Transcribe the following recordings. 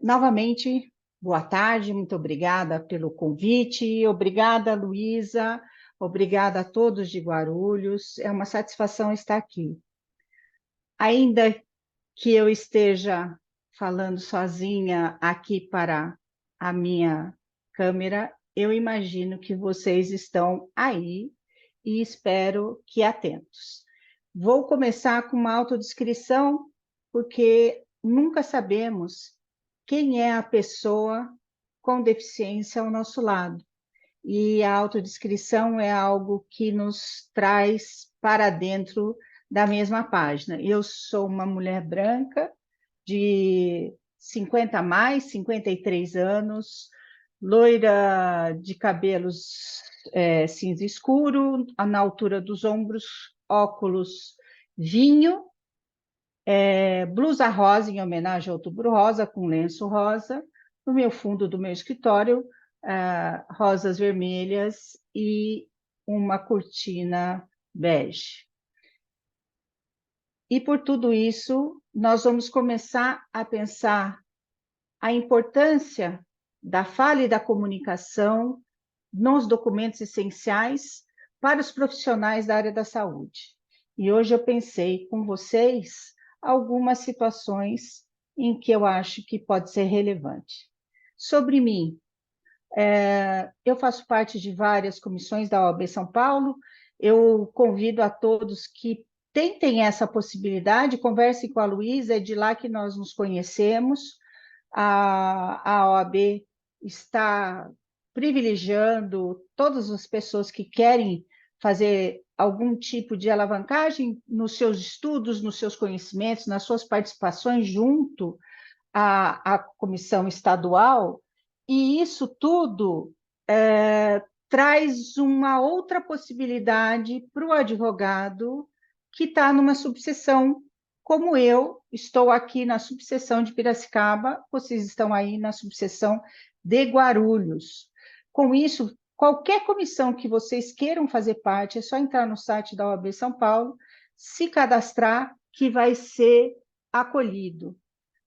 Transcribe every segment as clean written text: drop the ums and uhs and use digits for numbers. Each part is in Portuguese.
Novamente, boa tarde, muito obrigada pelo convite, obrigada, Luísa, obrigada a todos de Guarulhos, é uma satisfação estar aqui. Ainda que eu esteja falando sozinha aqui para a minha câmera, eu imagino que vocês estão aí e espero que atentos. Vou começar com uma autodescrição, porque nunca sabemos quem é a pessoa com deficiência ao nosso lado. E a autodescrição é algo que nos traz para dentro da mesma página. Eu sou uma mulher branca de 50 a mais, 53 anos, loira de cabelos cinza escuro, na altura dos ombros, óculos vinho, blusa rosa em homenagem ao Outubro Rosa, com lenço rosa, no meu fundo do meu escritório, rosas vermelhas e uma cortina bege. E por tudo isso, nós vamos começar a pensar a importância da fala e da comunicação nos documentos essenciais para os profissionais da área da saúde. E hoje eu pensei com vocês algumas situações em que eu acho que pode ser relevante. Sobre mim, eu faço parte de várias comissões da OAB São Paulo, eu convido a todos que tentem essa possibilidade, conversem com a Luísa, é de lá que nós nos conhecemos, a OAB está privilegiando todas as pessoas que querem fazer algum tipo de alavancagem nos seus estudos, nos seus conhecimentos, nas suas participações junto à comissão estadual, e isso tudo traz uma outra possibilidade para o advogado que está numa subseção, como eu estou aqui na subseção de Piracicaba, vocês estão aí na subseção de Guarulhos. Com isso, qualquer comissão que vocês queiram fazer parte, é só entrar no site da OAB São Paulo, se cadastrar, que vai ser acolhido.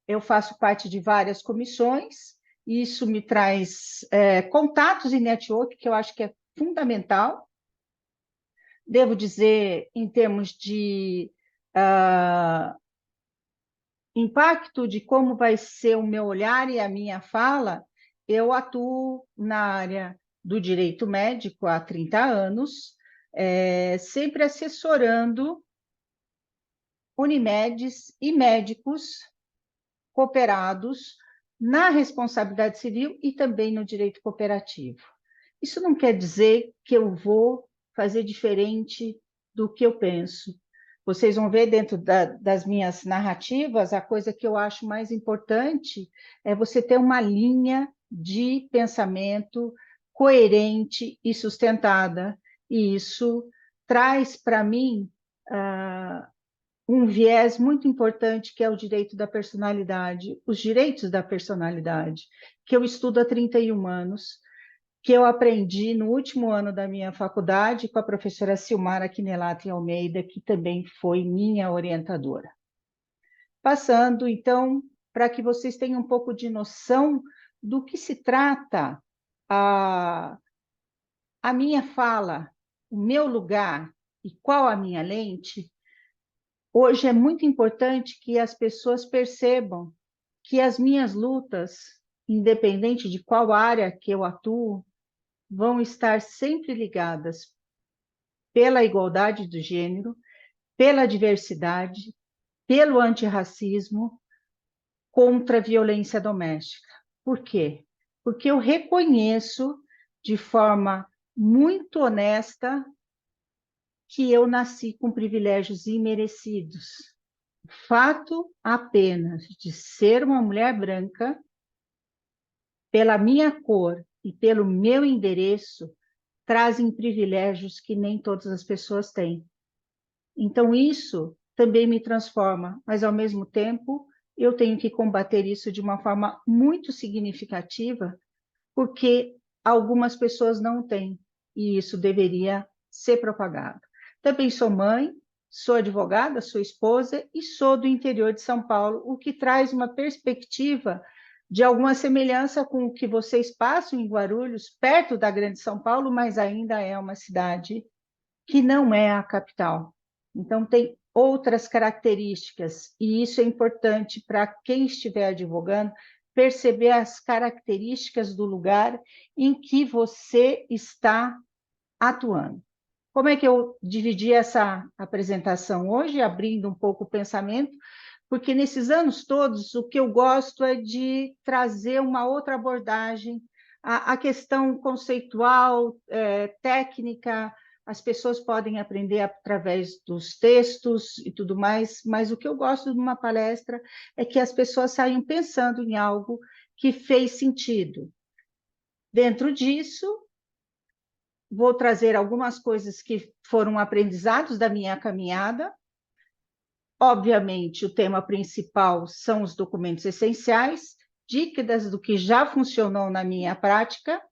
Eu faço parte de várias comissões, e isso me traz contatos e network, que eu acho que é fundamental. Devo dizer, em termos de impacto de como vai ser o meu olhar e a minha fala, eu atuo na área do direito médico há 30 anos, sempre assessorando Unimedes e médicos cooperados na responsabilidade civil e também no direito cooperativo. Isso não quer dizer que eu vou fazer diferente do que eu penso. Vocês vão ver dentro das minhas narrativas, a coisa que eu acho mais importante é você ter uma linha de pensamento coerente e sustentada. E isso traz para mim um viés muito importante, que é o direito da personalidade, os direitos da personalidade, que eu estudo há 31 anos, que eu aprendi no último ano da minha faculdade com a professora Silmara Quinelati Almeida, que também foi minha orientadora. Passando, então, para que vocês tenham um pouco de noção do que se trata a minha fala, o meu lugar e qual a minha lente. Hoje é muito importante que as pessoas percebam que as minhas lutas, independente de qual área que eu atuo, vão estar sempre ligadas pela igualdade do gênero, pela diversidade, pelo antirracismo, contra a violência doméstica. Por quê? Porque eu reconheço de forma muito honesta que eu nasci com privilégios imerecidos. O fato apenas de ser uma mulher branca, pela minha cor e pelo meu endereço, trazem privilégios que nem todas as pessoas têm. Então, isso também me transforma, mas, ao mesmo tempo, eu tenho que combater isso de uma forma muito significativa, porque algumas pessoas não têm, e isso deveria ser propagado. Também sou mãe, sou advogada, sou esposa e sou do interior de São Paulo, o que traz uma perspectiva de alguma semelhança com o que vocês passam em Guarulhos, perto da Grande São Paulo, mas ainda é uma cidade que não é a capital. Então, tem outras características, e isso é importante para quem estiver advogando, perceber as características do lugar em que você está atuando. Como é que eu dividi essa apresentação hoje, abrindo um pouco o pensamento? Porque nesses anos todos, o que eu gosto é de trazer uma outra abordagem, a questão conceitual, técnica, as pessoas podem aprender através dos textos e tudo mais, mas o que eu gosto de uma palestra é que as pessoas saiam pensando em algo que fez sentido. Dentro disso, vou trazer algumas coisas que foram aprendizados da minha caminhada. Obviamente, o tema principal são os documentos essenciais, dicas do que já funcionou na minha prática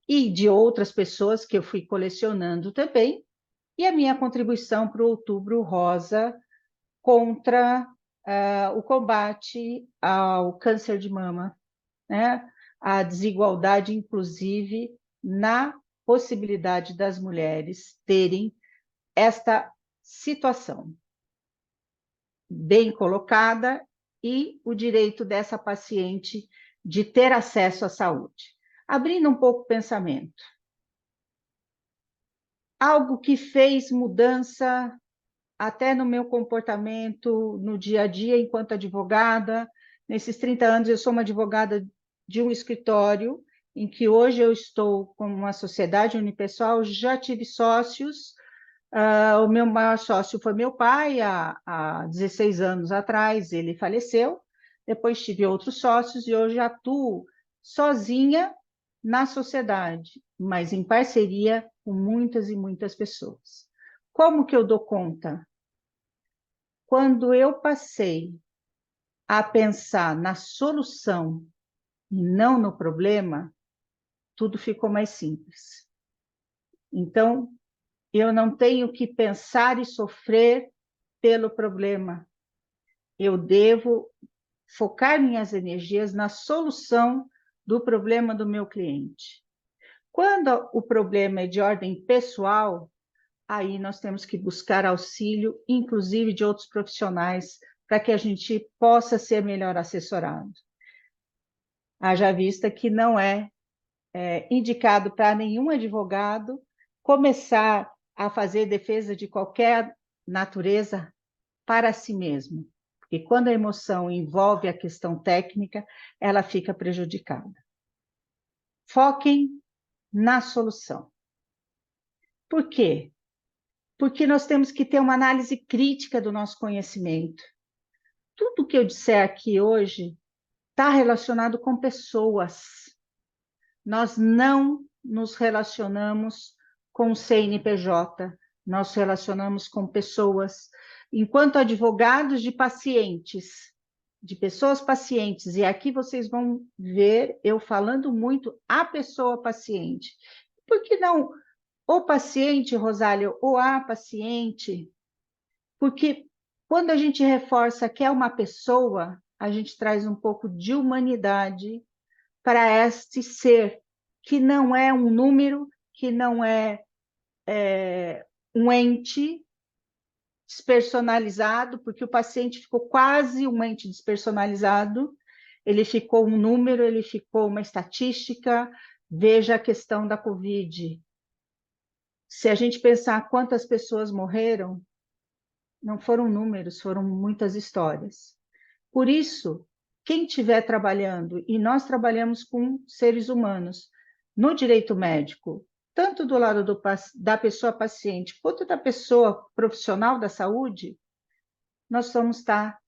e de outras pessoas que eu fui colecionando também, e a minha contribuição para o Outubro Rosa contra o combate ao câncer de mama, né? A desigualdade, inclusive, na possibilidade das mulheres terem esta situação bem colocada e o direito dessa paciente de ter acesso à saúde. Abrindo um pouco o pensamento. Algo que fez mudança até no meu comportamento no dia a dia enquanto advogada. Nesses 30 anos, eu sou uma advogada de um escritório, em que hoje eu estou com uma sociedade unipessoal, já tive sócios. O meu maior sócio foi meu pai, há 16 anos atrás, ele faleceu. Depois tive outros sócios e hoje atuo sozinha na sociedade, mas em parceria com muitas e muitas pessoas. Como que eu dou conta? Quando eu passei a pensar na solução e não no problema, tudo ficou mais simples. Então, eu não tenho que pensar e sofrer pelo problema. Eu devo focar minhas energias na solução do problema do meu cliente. Quando o problema é de ordem pessoal, aí nós temos que buscar auxílio, inclusive de outros profissionais, para que a gente possa ser melhor assessorado. Haja vista que não é indicado para nenhum advogado começar a fazer defesa de qualquer natureza para si mesmo, porque quando a emoção envolve a questão técnica, ela fica prejudicada. Foquem na solução. Por quê? Porque nós temos que ter uma análise crítica do nosso conhecimento. Tudo que eu disser aqui hoje está relacionado com pessoas. Nós não nos relacionamos com o CNPJ, nós relacionamos com pessoas. Enquanto advogados de pacientes, de pessoas pacientes, e aqui vocês vão ver eu falando muito a pessoa paciente. Por que não o paciente, Rosália, ou a paciente? Porque quando a gente reforça que é uma pessoa, a gente traz um pouco de humanidade para este ser, que não é um número, que não é um ente despersonalizado, porque o paciente ficou quase um ente despersonalizado, ele ficou um número, ele ficou uma estatística. Veja a questão da Covid. Se a gente pensar quantas pessoas morreram, não foram números, foram muitas histórias. Por isso, quem estiver trabalhando, e nós trabalhamos com seres humanos, no direito médico, tanto do lado da pessoa paciente, quanto da pessoa profissional da saúde, nós vamos estar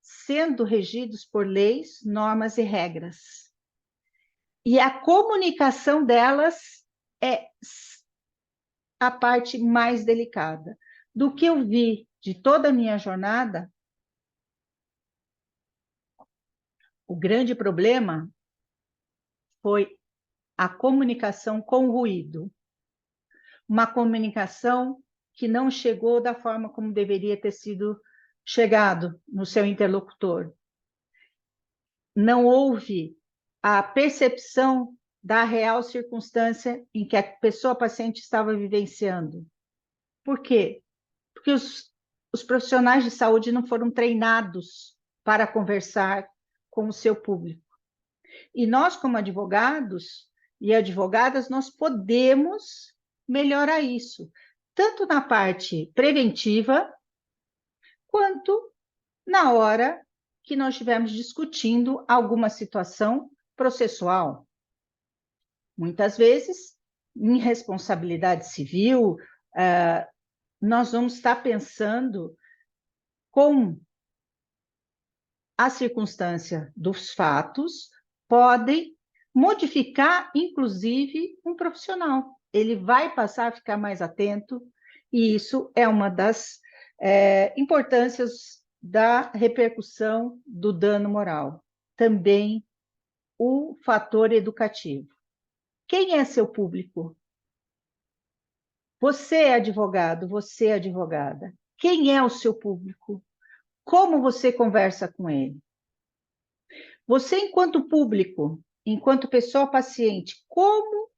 sendo regidos por leis, normas e regras. E a comunicação delas é a parte mais delicada. Do que eu vi de toda a minha jornada, o grande problema foi a comunicação com ruído. Uma comunicação que não chegou da forma como deveria ter sido chegado no seu interlocutor. não houve a percepção da real circunstância em que a pessoa paciente estava vivenciando. Por quê? Porque os profissionais de saúde não foram treinados para conversar com o seu público. E nós, como advogados e advogadas, nós podemos melhorar isso, tanto na parte preventiva, quanto na hora que nós estivermos discutindo alguma situação processual. Muitas vezes, em responsabilidade civil, nós vamos estar pensando com a circunstância dos fatos, podem modificar, inclusive, um profissional. Ele vai passar a ficar mais atento, e isso é uma das importâncias da repercussão do dano moral. Também o fator educativo. Quem é seu público? Você é advogado, você é advogada. Quem é o seu público? Como você conversa com ele? Você, enquanto público, enquanto pessoa paciente, como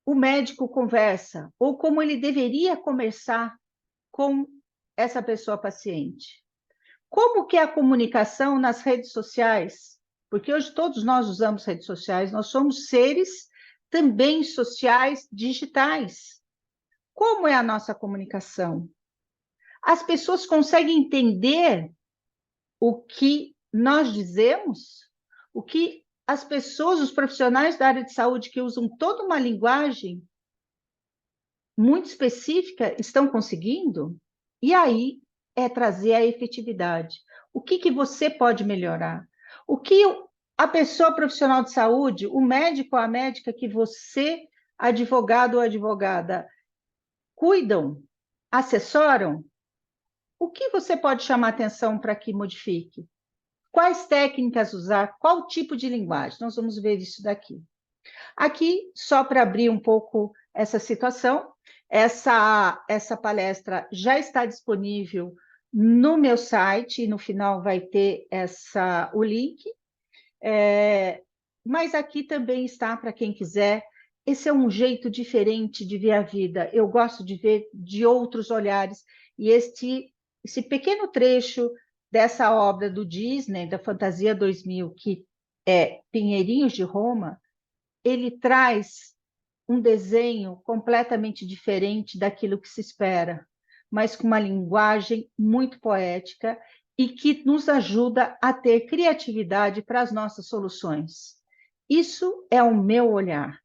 o médico conversa, ou como ele deveria conversar com essa pessoa paciente? Como que é a comunicação nas redes sociais? Porque hoje todos nós usamos redes sociais, nós somos seres também sociais digitais. Como é a nossa comunicação? As pessoas conseguem entender o que nós dizemos? O que as pessoas, os profissionais da área de saúde que usam toda uma linguagem muito específica estão conseguindo? E aí é trazer a efetividade. O que você pode melhorar? O que a pessoa profissional de saúde, o médico ou a médica que você, advogado ou advogada, cuidam, assessoram, o que você pode chamar atenção para que modifique? Quais técnicas usar? Qual tipo de linguagem? Nós vamos ver isso daqui. Aqui, só para abrir um pouco essa situação, essa palestra já está disponível no meu site, e no final vai ter o link. Mas aqui também está para quem quiser. Esse é um jeito diferente de ver a vida. Eu gosto de ver de outros olhares. E esse pequeno trecho dessa obra do Disney, da Fantasia 2000, que é Pinheirinhos de Roma, ele traz um desenho completamente diferente daquilo que se espera, mas com uma linguagem muito poética e que nos ajuda a ter criatividade para as nossas soluções. Isso é o meu olhar.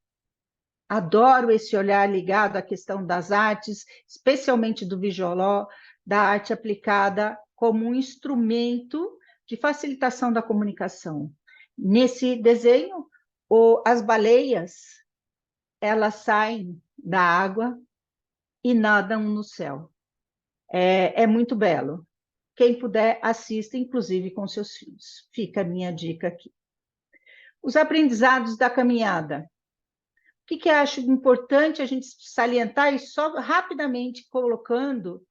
Adoro esse olhar ligado à questão das artes, especialmente do Bijoló, da arte aplicada como um instrumento de facilitação da comunicação. Nesse desenho, as baleias, elas saem da água e nadam no céu. É muito belo. Quem puder, assista, inclusive com seus filhos. Fica a minha dica aqui. Os aprendizados da caminhada. O que acho importante a gente salientar, e só rapidamente colocando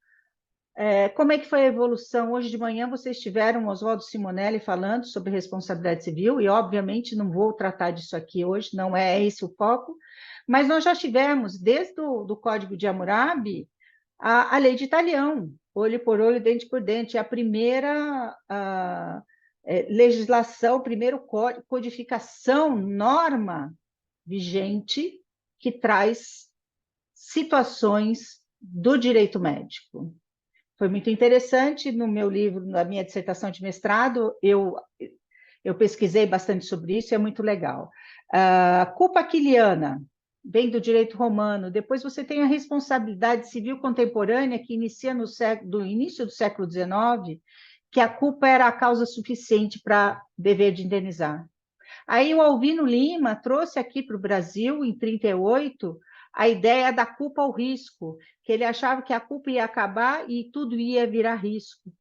como é que foi a evolução. Hoje de manhã vocês tiveram o Oswaldo Simonelli falando sobre responsabilidade civil, e obviamente não vou tratar disso aqui hoje, não é esse o foco, mas nós já tivemos, desde o Código de Hammurabi, a lei de Talião, olho por olho, dente por dente, a primeira legislação, primeiro codificação, norma vigente que traz situações do direito médico. Foi muito interessante. No meu livro, na minha dissertação de mestrado, eu pesquisei bastante sobre isso, é muito legal. Culpa aquiliana, vem do direito romano. Depois você tem a responsabilidade civil contemporânea, que inicia do início do século XIX, que a culpa era a causa suficiente para dever de indenizar. Aí o Alvino Lima trouxe aqui para o Brasil, em 1938, a ideia da culpa ao risco, que ele achava que a culpa ia acabar e tudo ia virar risco.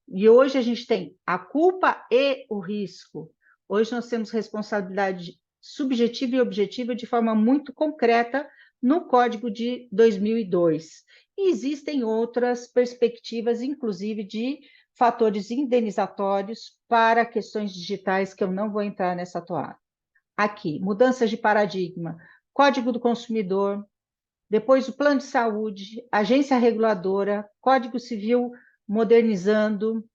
E hoje a gente tem a culpa e o risco. Hoje nós temos responsabilidade subjetiva e objetiva de forma muito concreta no Código de 2002. E existem outras perspectivas, inclusive de fatores indenizatórios para questões digitais, que eu não vou entrar nessa toada. Aqui, mudanças de paradigma, Código do Consumidor, depois o Plano de Saúde, Agência Reguladora, Código Civil modernizando,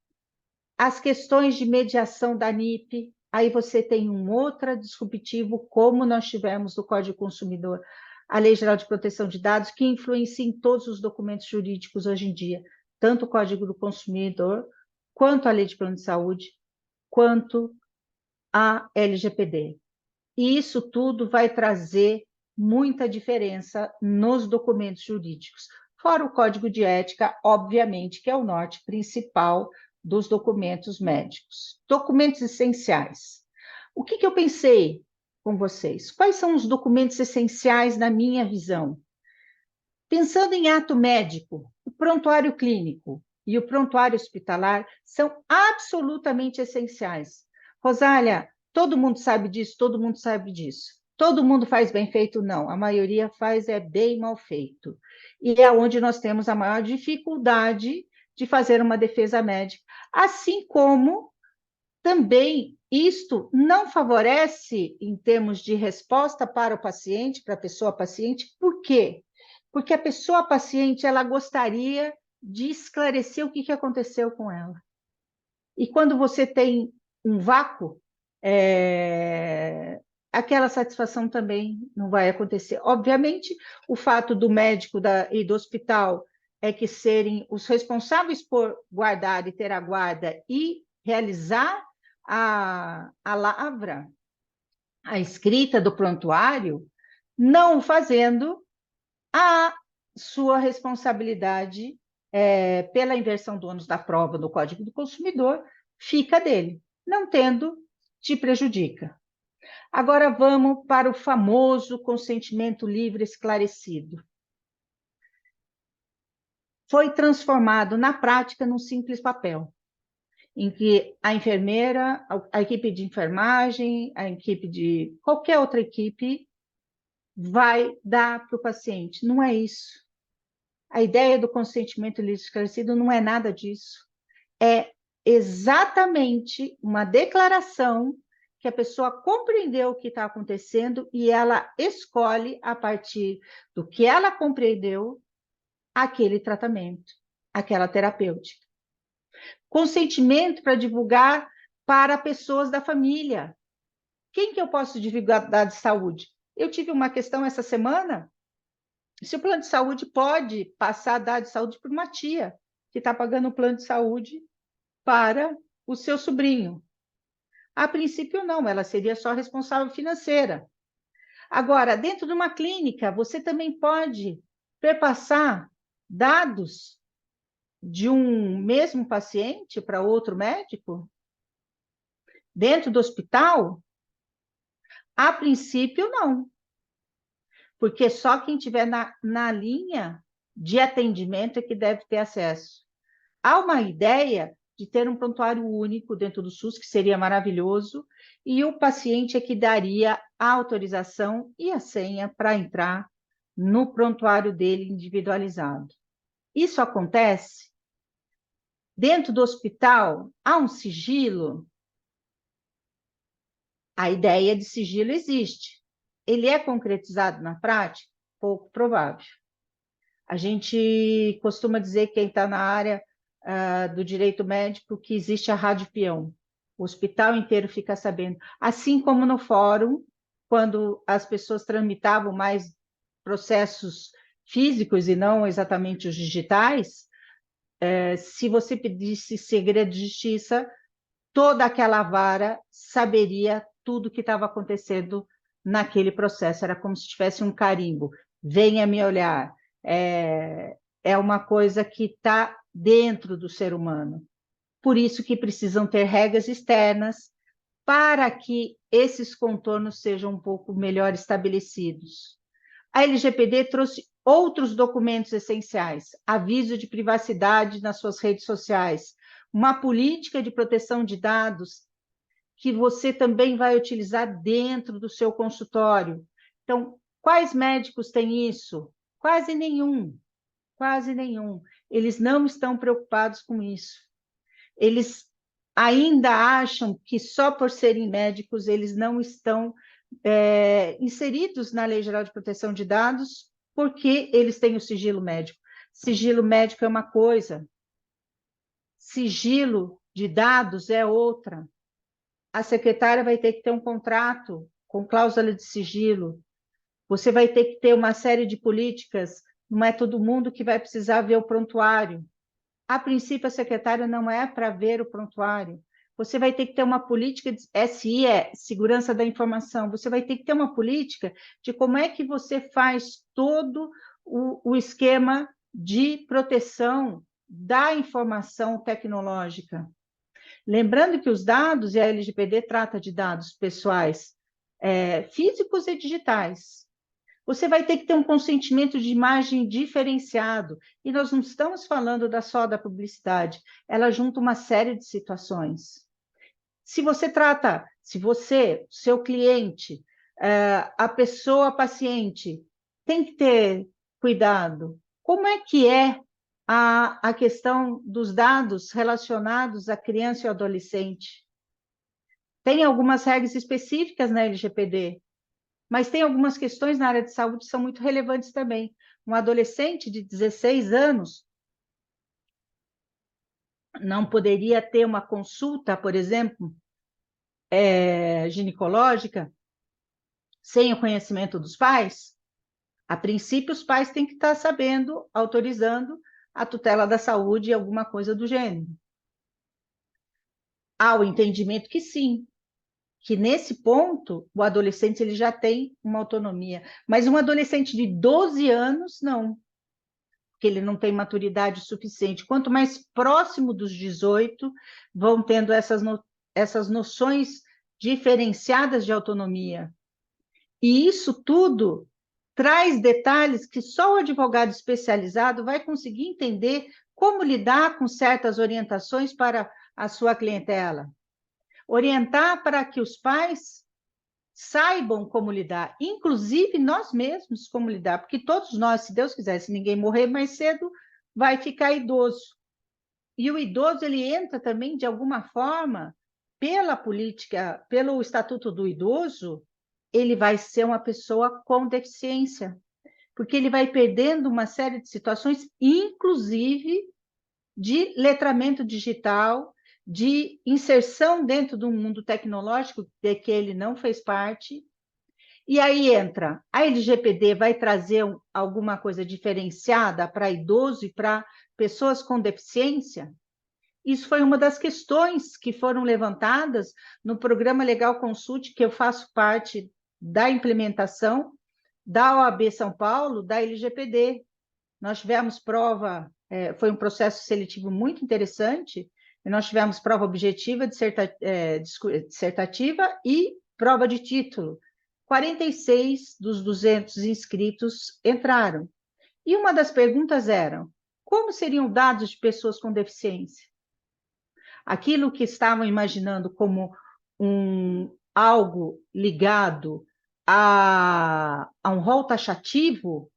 as questões de mediação da NIP, aí você tem um outro disruptivo, como nós tivemos no Código do Consumidor, a Lei Geral de Proteção de Dados, que influencia em todos os documentos jurídicos hoje em dia, tanto o Código do Consumidor, quanto a Lei de Plano de Saúde, quanto a LGPD. E isso tudo vai trazer muita diferença nos documentos jurídicos. Fora o Código de Ética, obviamente, que é o norte principal dos documentos médicos. Documentos essenciais. O que eu pensei com vocês? Quais são os documentos essenciais na minha visão? Pensando em ato médico, o prontuário clínico e o prontuário hospitalar são absolutamente essenciais. Rosália, todo mundo sabe disso, todo mundo sabe disso. Todo mundo faz bem feito? Não, a maioria faz bem mal feito. E é onde nós temos a maior dificuldade de fazer uma defesa médica. Assim como também isto não favorece em termos de resposta para o paciente, para a pessoa paciente. Por quê? Porque a pessoa paciente, ela gostaria de esclarecer o que aconteceu com ela. E quando você tem um vácuo, aquela satisfação também não vai acontecer. Obviamente, o fato do médico e do hospital é que serem os responsáveis por guardar e ter a guarda e realizar a lavra, a escrita do prontuário, não fazendo a sua responsabilidade pela inversão do ônus da prova do Código do Consumidor fica dele. Não tendo, te prejudica. Agora vamos para o famoso consentimento livre esclarecido. Foi transformado na prática num simples papel, em que a enfermeira, a equipe de enfermagem, a equipe de qualquer outra equipe vai dar para o paciente. Não é isso. A ideia do consentimento livre esclarecido não é nada disso. É exatamente uma declaração que a pessoa compreendeu o que está acontecendo e ela escolhe, a partir do que ela compreendeu, aquele tratamento, aquela terapêutica. Consentimento para divulgar para pessoas da família. Quem que eu posso divulgar dados de saúde? Eu tive uma questão essa semana, se o plano de saúde pode passar dados de saúde para uma tia que está pagando o plano de saúde para o seu sobrinho. A princípio, não, ela seria só responsável financeira. Agora, dentro de uma clínica, você também pode perpassar dados de um mesmo paciente para outro médico? Dentro do hospital? A princípio, não. Porque só quem estiver na linha de atendimento é que deve ter acesso. Há uma ideia de ter um prontuário único dentro do SUS, que seria maravilhoso, e o paciente é que daria a autorização e a senha para entrar no prontuário dele individualizado. Isso acontece? Dentro do hospital, há um sigilo? A ideia de sigilo existe. Ele é concretizado na prática? Pouco provável. A gente costuma dizer, quem está na área do direito médico, que existe a rádio peão. O hospital inteiro fica sabendo. Assim como no fórum, quando as pessoas tramitavam mais processos físicos e não exatamente os digitais, se você pedisse segredo de justiça, toda aquela vara saberia tudo o que estava acontecendo naquele processo. Era como se tivesse um carimbo. Venha me olhar. É uma coisa que está dentro do ser humano. Por isso que precisam ter regras externas para que esses contornos sejam um pouco melhor estabelecidos. A LGPD trouxe outros documentos essenciais: aviso de privacidade nas suas redes sociais, uma política de proteção de dados que você também vai utilizar dentro do seu consultório. Então, quais médicos têm isso? Quase nenhum, quase nenhum. Eles não estão preocupados com isso. Eles ainda acham que só por serem médicos eles não estão inseridos na Lei Geral de Proteção de Dados, porque eles têm o sigilo médico. Sigilo médico é uma coisa, sigilo de dados é outra. A secretária vai ter que ter um contrato com cláusula de sigilo. Você vai ter que ter uma série de políticas. Não é todo mundo que vai precisar ver o prontuário. A princípio, a secretária não é para ver o prontuário. Você vai ter que ter uma política de SI, é segurança da informação. Você vai ter que ter uma política de como é que você faz todo o esquema de proteção da informação tecnológica. Lembrando que os dados, e a LGPD trata de dados pessoais, físicos e digitais. Você vai ter que ter um consentimento de imagem diferenciado. E nós não estamos falando só da publicidade, ela junta uma série de situações. Se você, seu cliente, a pessoa paciente, tem que ter cuidado. Como é que é a questão dos dados relacionados à criança e ao adolescente? Tem algumas regras específicas na LGPD, mas tem algumas questões na área de saúde que são muito relevantes também. Um adolescente de 16 anos não poderia ter uma consulta, por exemplo, ginecológica, sem o conhecimento dos pais? A princípio, os pais têm que estar sabendo, autorizando a tutela da saúde e alguma coisa do gênero. Há o entendimento que sim, que nesse ponto o adolescente ele já tem uma autonomia, mas um adolescente de 12 anos não, porque ele não tem maturidade suficiente. Quanto mais próximo dos 18, vão tendo essas noções diferenciadas de autonomia. E isso tudo traz detalhes que só o advogado especializado vai conseguir entender como lidar com certas orientações para a sua clientela. Orientar para que os pais saibam como lidar, inclusive nós mesmos como lidar, porque todos nós, se Deus quiser, se ninguém morrer mais cedo, vai ficar idoso. E o idoso, ele entra também, de alguma forma, pela política, pelo Estatuto do Idoso, ele vai ser uma pessoa com deficiência, porque ele vai perdendo uma série de situações, inclusive de letramento digital, de inserção dentro do mundo tecnológico de que ele não fez parte. E aí entra, a LGPD vai trazer alguma coisa diferenciada para idoso e para pessoas com deficiência? Isso foi uma das questões que foram levantadas no programa Legal Consult, que eu faço parte da implementação da OAB São Paulo, da LGPD. Nós tivemos prova, foi um processo seletivo muito interessante, e nós tivemos prova objetiva, dissertativa e prova de título. 46 dos 200 inscritos entraram. E uma das perguntas era: como seriam dados de pessoas com deficiência? Aquilo que estavam imaginando como algo ligado a um rol taxativo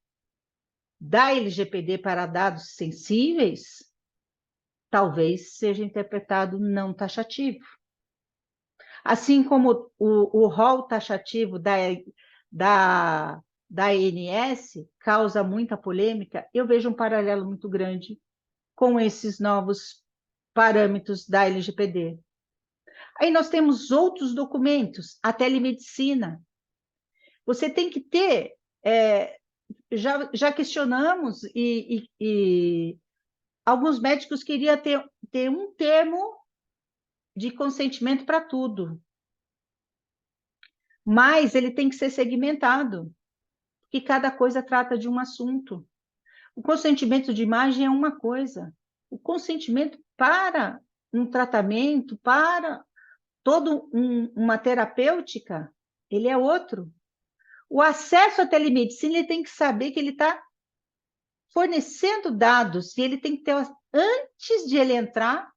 da LGPD para dados sensíveis, talvez seja interpretado não taxativo. Assim como o rol taxativo da ANS causa muita polêmica, eu vejo um paralelo muito grande com esses novos parâmetros da LGPD. Aí nós temos outros documentos, a telemedicina. Você tem que ter, já questionamos, e alguns médicos queriam ter um termo de consentimento para tudo, mas ele tem que ser segmentado, porque cada coisa trata de um assunto. O consentimento de imagem é uma coisa, o consentimento para um tratamento, para toda uma terapêutica, ele é outro. O acesso à telemedicina, ele tem que saber que ele está fornecendo dados, e ele tem que ter, antes de ele entrar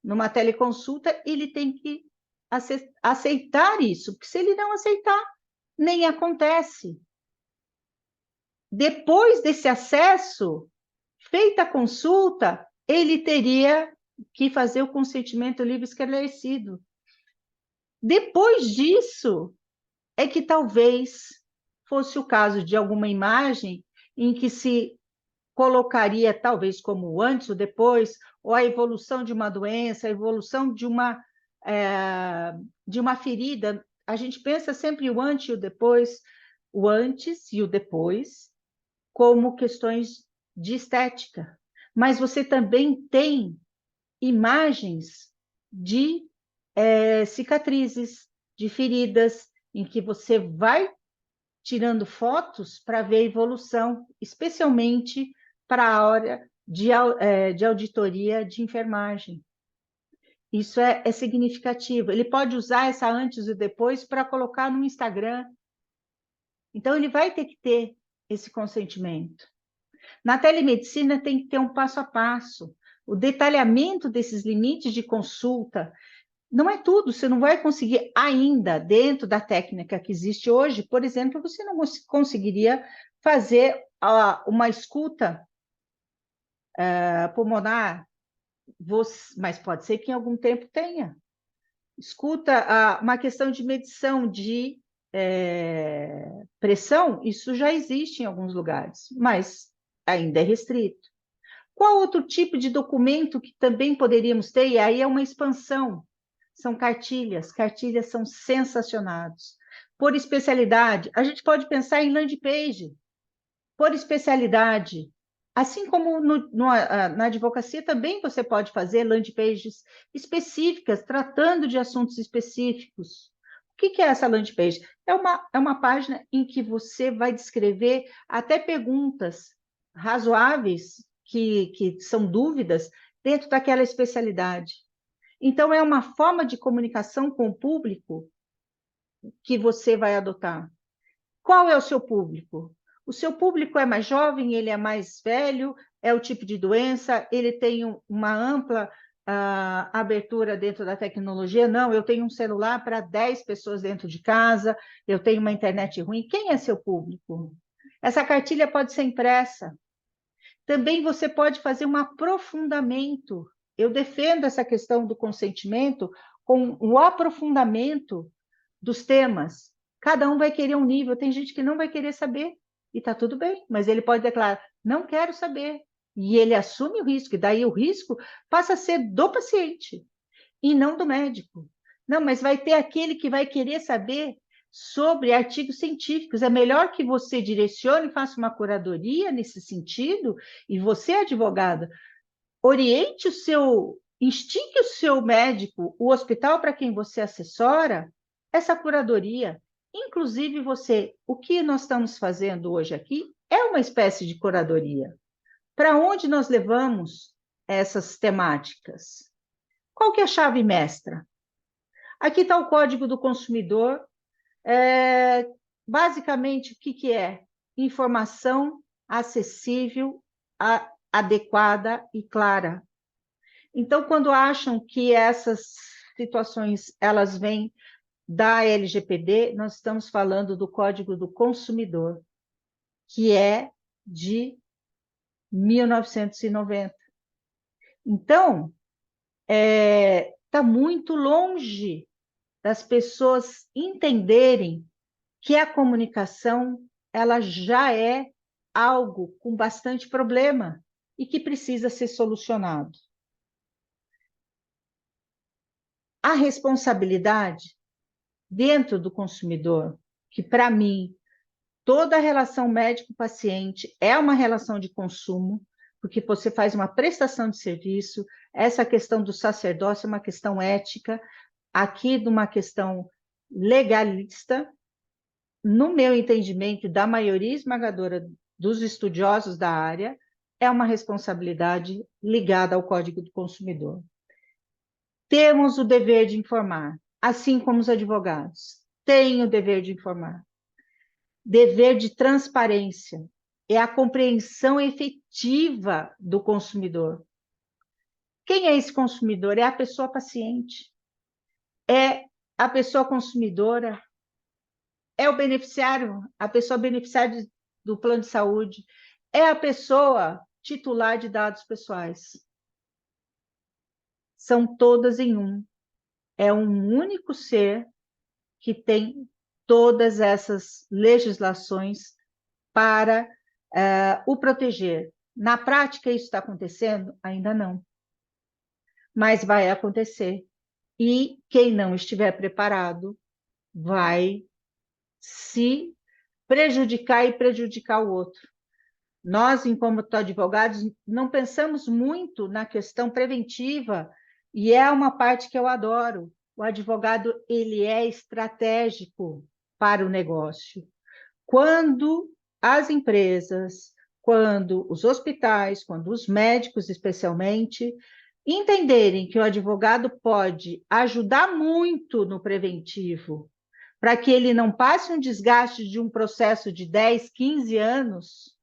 numa teleconsulta, ele tem que aceitar isso, porque se ele não aceitar, nem acontece. Depois desse acesso, feita a consulta, ele teria que fazer o consentimento livre esclarecido. Depois disso, é que talvez fosse o caso de alguma imagem em que se colocaria, talvez, como o antes ou depois, ou a evolução de uma doença, a evolução de uma ferida. A gente pensa sempre o antes e o antes e o depois, como questões de estética. Mas você também tem imagens de cicatrizes, de feridas, em que você vai tirando fotos para ver a evolução, especialmente para a área de auditoria de enfermagem. Isso é significativo. Ele pode usar essa antes e depois para colocar no Instagram. Então, ele vai ter que ter esse consentimento. Na telemedicina, tem que ter um passo a passo. O detalhamento desses limites de consulta não é tudo, você não vai conseguir ainda, dentro da técnica que existe hoje, por exemplo, você não conseguiria fazer uma escuta pulmonar, mas pode ser que em algum tempo tenha. Escuta, uma questão de medição de pressão, isso já existe em alguns lugares, mas ainda é restrito. Qual outro tipo de documento que também poderíamos ter? E aí é uma expansão. São cartilhas. Cartilhas são sensacionados. Por especialidade, a gente pode pensar em landing page. Por especialidade. Assim como na advocacia também você pode fazer landing pages específicas, tratando de assuntos específicos. O que é essa landing page? É uma página em que você vai descrever até perguntas razoáveis, que são dúvidas, dentro daquela especialidade. Então, é uma forma de comunicação com o público que você vai adotar. Qual é o seu público? O seu público é mais jovem, ele é mais velho, é o tipo de doença, ele tem uma ampla abertura dentro da tecnologia. Não, eu tenho um celular para 10 pessoas dentro de casa, eu tenho uma internet ruim. Quem é seu público? Essa cartilha pode ser impressa. Também você pode fazer um aprofundamento. Eu defendo essa questão do consentimento com o aprofundamento dos temas. Cada um vai querer um nível, tem gente que não vai querer saber, e está tudo bem, mas ele pode declarar: não quero saber, e ele assume o risco, e daí o risco passa a ser do paciente, e não do médico. Não, mas vai ter aquele que vai querer saber sobre artigos científicos. É melhor que você direcione, faça uma curadoria nesse sentido, e você, advogado, oriente instigue o seu médico, o hospital para quem você assessora, essa curadoria. Inclusive você, o que nós estamos fazendo hoje aqui é uma espécie de curadoria. Para onde nós levamos essas temáticas? Qual que é a chave mestra? Aqui está o Código do Consumidor. Basicamente, o que é? Informação acessível, adequada e clara. Então, quando acham que essas situações elas vêm da LGPD, nós estamos falando do Código do Consumidor, que é de 1990. Então, está muito longe das pessoas entenderem que a comunicação ela já é algo com bastante problema e que precisa ser solucionado. A responsabilidade dentro do consumidor, que para mim toda relação médico-paciente é uma relação de consumo, porque você faz uma prestação de serviço, essa questão do sacerdócio é uma questão ética, aqui de uma questão legalista, no meu entendimento, da maioria esmagadora dos estudiosos da área, é uma responsabilidade ligada ao Código do Consumidor. Temos o dever de informar, assim como os advogados têm o dever de informar. Dever de transparência é a compreensão efetiva do consumidor. Quem é esse consumidor? É a pessoa paciente, é a pessoa consumidora, é o beneficiário, a pessoa beneficiária do plano de saúde, é a pessoa titular de dados pessoais. são todas em um. É um único ser que tem todas essas legislações para o proteger. Na prática, isso está acontecendo? Ainda não. Mas vai acontecer. E quem não estiver preparado vai se prejudicar e prejudicar o outro. Nós, como advogados, não pensamos muito na questão preventiva, e é uma parte que eu adoro. O advogado, ele é estratégico para o negócio. Quando as empresas, quando os hospitais, quando os médicos, especialmente, entenderem que o advogado pode ajudar muito no preventivo, para que ele não passe um desgaste de um processo de 10, 15 anos,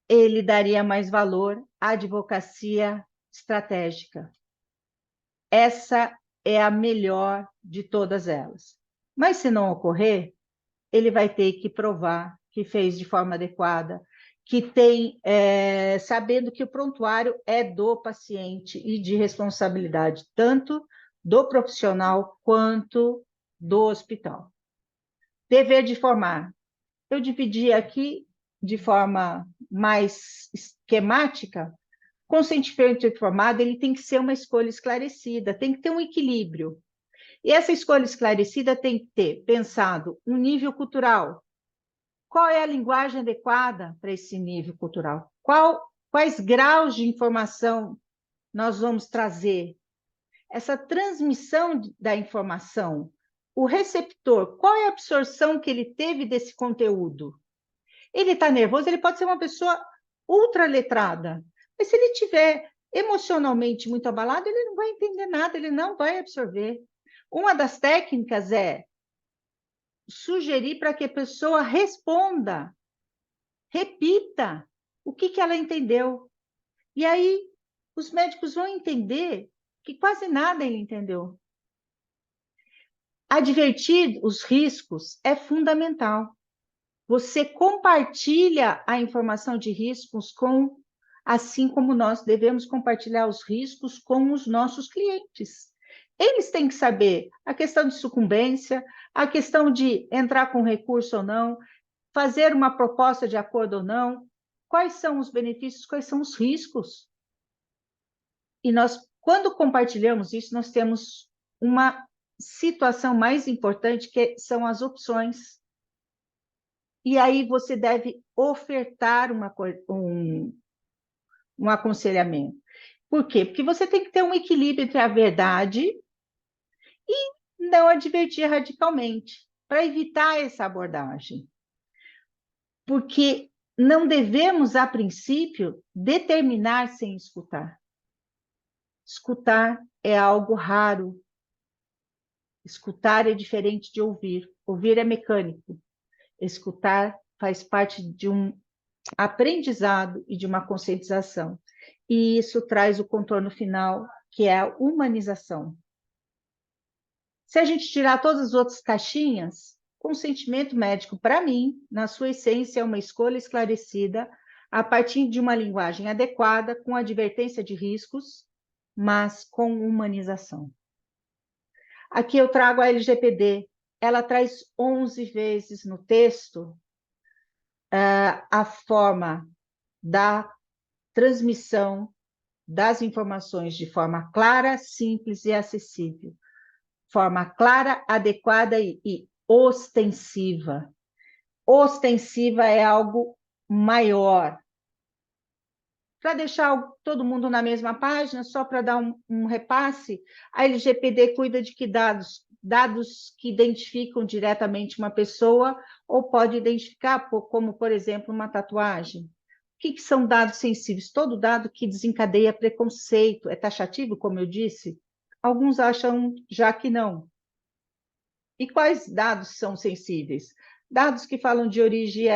ele daria mais valor à advocacia estratégica. Essa é a melhor de todas elas. Mas se não ocorrer, ele vai ter que provar que fez de forma adequada, que tem, sabendo que o prontuário é do paciente e de responsabilidade tanto do profissional quanto do hospital. Dever de informar. Eu dividi aqui de forma mais esquemática. Consentimento informado, ele tem que ser uma escolha esclarecida, tem que ter um equilíbrio. E essa escolha esclarecida tem que ter pensado um nível cultural. Qual é a linguagem adequada para esse nível cultural? Quais graus de informação nós vamos trazer? Essa transmissão da informação, o receptor, qual é a absorção que ele teve desse conteúdo? Ele está nervoso, ele pode ser uma pessoa ultraletrada, mas se ele estiver emocionalmente muito abalado, ele não vai entender nada, ele não vai absorver. Uma das técnicas é sugerir para que a pessoa responda, repita o que ela entendeu. E aí os médicos vão entender que quase nada ele entendeu. Advertir os riscos é fundamental. Você compartilha a informação de riscos assim como nós devemos compartilhar os riscos com os nossos clientes. Eles têm que saber a questão de sucumbência, a questão de entrar com recurso ou não, fazer uma proposta de acordo ou não, quais são os benefícios, quais são os riscos. E nós, quando compartilhamos isso, nós temos uma situação mais importante, que são as opções. E aí você deve ofertar um aconselhamento. Por quê? Porque você tem que ter um equilíbrio entre a verdade e não advertir radicalmente, para evitar essa abordagem. Porque não devemos, a princípio, determinar sem escutar. Escutar é algo raro. Escutar é diferente de ouvir. Ouvir é mecânico. Escutar faz parte de um aprendizado e de uma conscientização. E isso traz o contorno final, que é a humanização. Se a gente tirar todas as outras caixinhas, consentimento médico, para mim, na sua essência, é uma escolha esclarecida a partir de uma linguagem adequada, com advertência de riscos, mas com humanização. Aqui eu trago a LGPD. Ela traz 11 vezes no texto a forma da transmissão das informações de forma clara, simples e acessível. Forma clara, adequada e ostensiva. Ostensiva é algo maior. Para deixar todo mundo na mesma página, só para dar um repasse, a LGPD cuida de que dados? Dados que identificam diretamente uma pessoa ou pode identificar, como, por exemplo, uma tatuagem. O que são dados sensíveis? Todo dado que desencadeia preconceito. É taxativo, como eu disse? Alguns acham já que não. E quais dados são sensíveis? Dados que falam de origem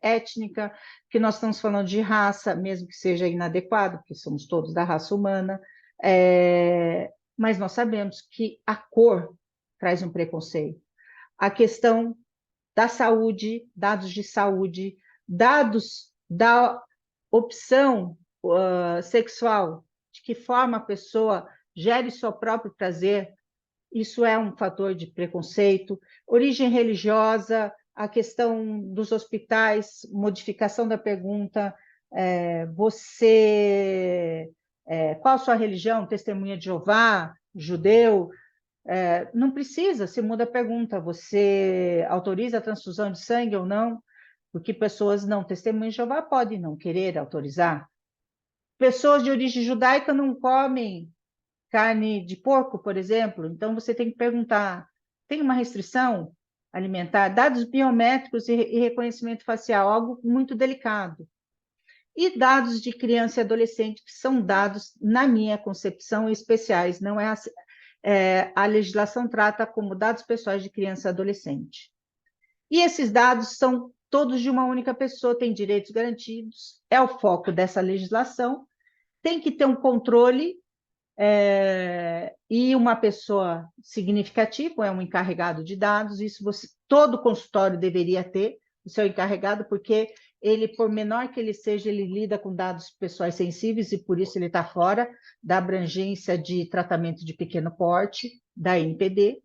étnica, que nós estamos falando de raça, mesmo que seja inadequado, porque somos todos da raça humana, mas nós sabemos que a cor traz um preconceito. A questão da saúde, dados de saúde, dados da opção sexual, de que forma a pessoa gere seu próprio prazer, isso é um fator de preconceito. Origem religiosa, a questão dos hospitais, modificação da pergunta, qual a sua religião? Testemunha de Jeová, judeu? Não precisa, se muda a pergunta, você autoriza a transfusão de sangue ou não? Porque pessoas não testemunhas de Jeová podem não querer autorizar. Pessoas de origem judaica não comem carne de porco, por exemplo, então você tem que perguntar: tem uma restrição alimentar? Dados biométricos e reconhecimento facial, algo muito delicado. E dados de criança e adolescente, que são dados, na minha concepção, especiais, não é a legislação trata como dados pessoais de criança e adolescente. E esses dados são todos de uma única pessoa, têm direitos garantidos, é o foco dessa legislação, tem que ter um controle e uma pessoa significativa, é um encarregado de dados, isso todo consultório deveria ter, o seu encarregado, porque ele, por menor que ele seja, ele lida com dados pessoais sensíveis e por isso ele está fora da abrangência de tratamento de pequeno porte, da NPD,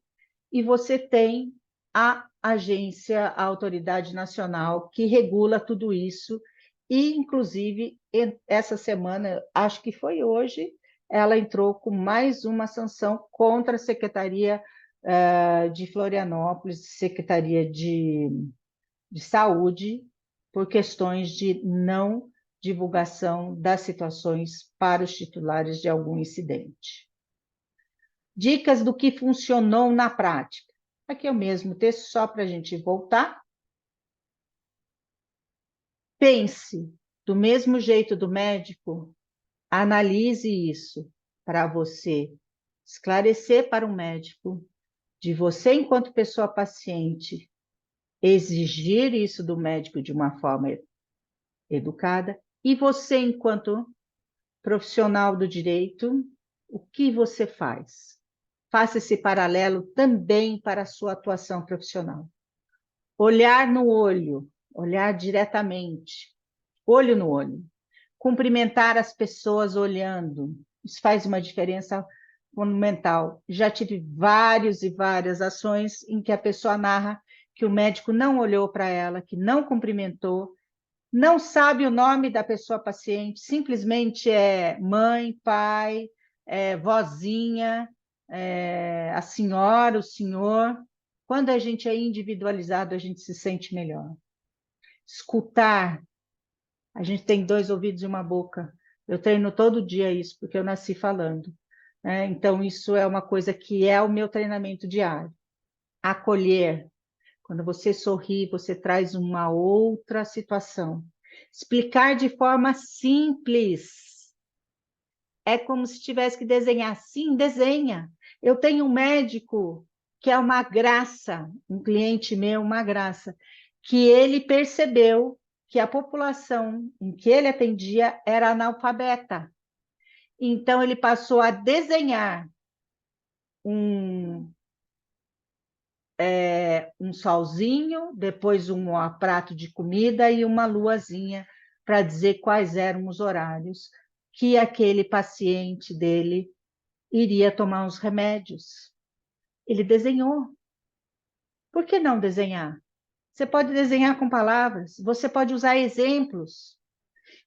e você tem a agência, a autoridade nacional que regula tudo isso, e inclusive essa semana, acho que foi hoje, ela entrou com mais uma sanção contra a Secretaria de Florianópolis, Secretaria de Saúde, por questões de não divulgação das situações para os titulares de algum incidente. Dicas do que funcionou na prática. Aqui é o mesmo texto, só para a gente voltar. Pense do mesmo jeito do médico, analise isso para você esclarecer para o médico, de você enquanto pessoa paciente, exigir isso do médico de uma forma educada, e você enquanto profissional do direito, o que você faz? Faça esse paralelo também para a sua atuação profissional. Olhar no olho, olhar diretamente, olho no olho. Cumprimentar as pessoas olhando, isso faz uma diferença fundamental. Já tive várias e várias ações em que a pessoa narra que o médico não olhou para ela, que não cumprimentou, não sabe o nome da pessoa paciente, simplesmente é mãe, pai, vozinha, a senhora, o senhor. Quando a gente é individualizado, a gente se sente melhor. Escutar, a gente tem 2 ouvidos e uma boca. Eu treino todo dia isso, porque eu nasci falando, né? Então, isso é uma coisa que é o meu treinamento diário. Acolher. Quando você sorri, você traz uma outra situação. Explicar de forma simples. É como se tivesse que desenhar. Sim, desenha. Eu tenho um médico que é uma graça, um cliente meu, uma graça, que ele percebeu que a população em que ele atendia era analfabeta. Então, ele passou a desenhar um, um solzinho, depois um prato de comida e uma luazinha para dizer quais eram os horários que aquele paciente dele iria tomar os remédios. Ele desenhou. Por que não desenhar? Você pode desenhar com palavras, você pode usar exemplos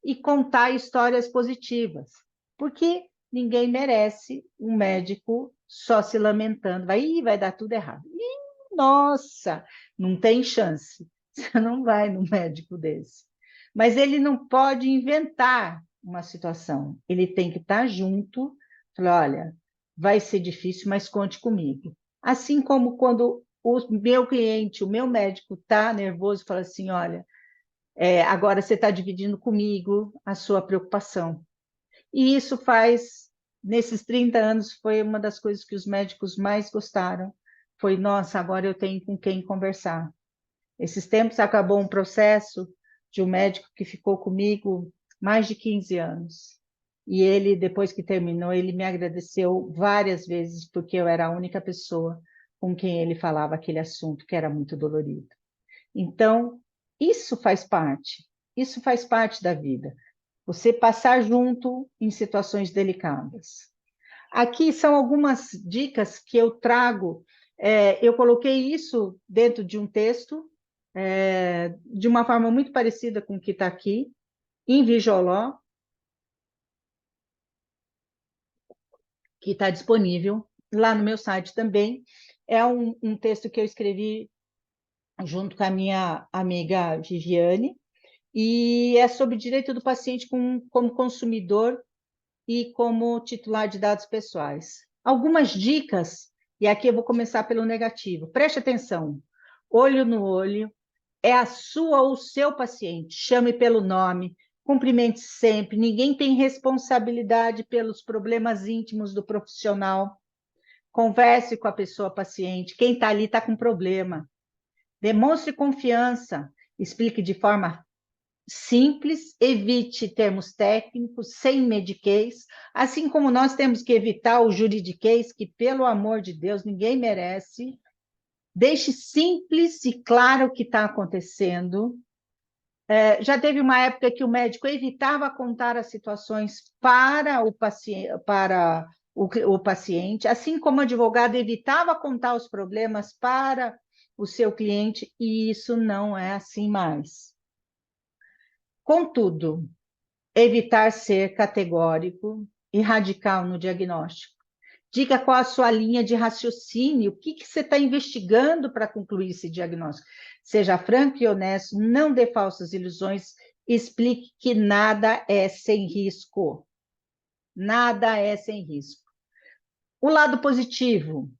e contar histórias positivas, porque ninguém merece um médico só se lamentando, vai dar tudo errado. Nossa, não tem chance. Você não vai num médico desse. Mas ele não pode inventar uma situação. Ele tem que estar junto, falar, olha, vai ser difícil, mas conte comigo. Assim como quando o meu cliente, o meu médico está nervoso, fala assim, olha, agora você está dividindo comigo a sua preocupação. E isso faz, nesses 30 anos, foi uma das coisas que os médicos mais gostaram. Foi, nossa, agora eu tenho com quem conversar. Esses tempos acabou um processo de um médico que ficou comigo mais de 15 anos. E ele, depois que terminou, ele me agradeceu várias vezes, porque eu era a única pessoa com quem ele falava aquele assunto que era muito dolorido. Então, isso faz parte da vida. Você passar junto em situações delicadas. Aqui são algumas dicas que eu trago. Eu coloquei isso dentro de um texto, de uma forma muito parecida com o que está aqui, em Vijoló, que está disponível lá no meu site também. É um texto que eu escrevi junto com a minha amiga Viviane, e é sobre o direito do paciente como consumidor e como titular de dados pessoais. Algumas dicas, e aqui eu vou começar pelo negativo. Preste atenção. Olho no olho, é a sua ou o seu paciente. Chame pelo nome, cumprimente sempre. Ninguém tem responsabilidade pelos problemas íntimos do profissional. Converse com a pessoa paciente. Quem está ali está com problema. Demonstre confiança. Explique de forma simples, evite termos técnicos, sem mediquês, assim como nós temos que evitar o juridiquês, que, pelo amor de Deus, ninguém merece. Deixe simples e claro o que está acontecendo. Já teve uma época que o médico evitava contar as situações para o paciente, assim como o advogado evitava contar os problemas para o seu cliente, e isso não é assim mais. Contudo, evitar ser categórico e radical no diagnóstico. Diga qual a sua linha de raciocínio, o que você está investigando para concluir esse diagnóstico. Seja franco e honesto, não dê falsas ilusões, explique que nada é sem risco. Nada é sem risco. O lado positivo,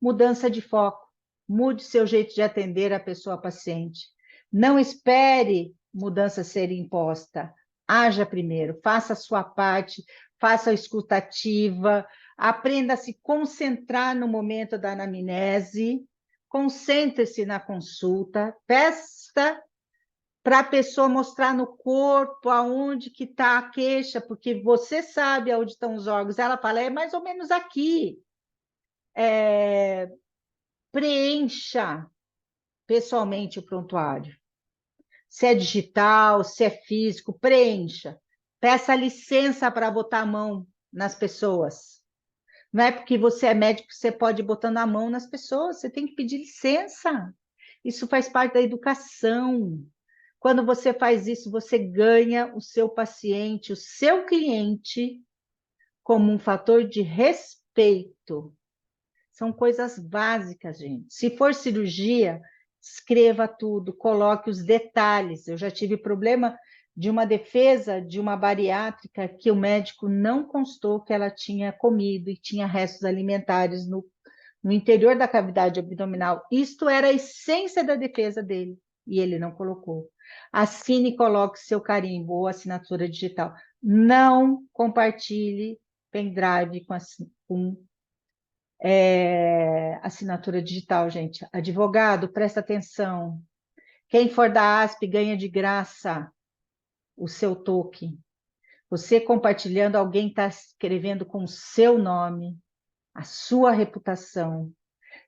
mudança de foco. Mude seu jeito de atender a pessoa paciente. Não espere mudança ser imposta. Haja primeiro, faça a sua parte, faça a escutativa, aprenda a se concentrar no momento da anamnese, concentre-se na consulta, peça para a pessoa mostrar no corpo aonde que está a queixa, porque você sabe aonde estão os órgãos. Ela fala, é mais ou menos aqui. Preencha pessoalmente o prontuário. Se é digital, se é físico, preencha. Peça licença para botar a mão nas pessoas. Não é porque você é médico que você pode ir botando a mão nas pessoas, você tem que pedir licença. Isso faz parte da educação. Quando você faz isso, você ganha o seu paciente, o seu cliente, como um fator de respeito. São coisas básicas, gente. Se for cirurgia, escreva tudo, coloque os detalhes. Eu já tive problema de uma defesa de uma bariátrica que o médico não constou que ela tinha comido e tinha restos alimentares no interior da cavidade abdominal. Isto era a essência da defesa dele e ele não colocou. Assine e coloque seu carimbo ou assinatura digital. Não compartilhe pendrive com assinatura digital, gente. Advogado, presta atenção. Quem for da ASP ganha de graça o seu token. Você compartilhando, alguém está escrevendo com o seu nome, a sua reputação.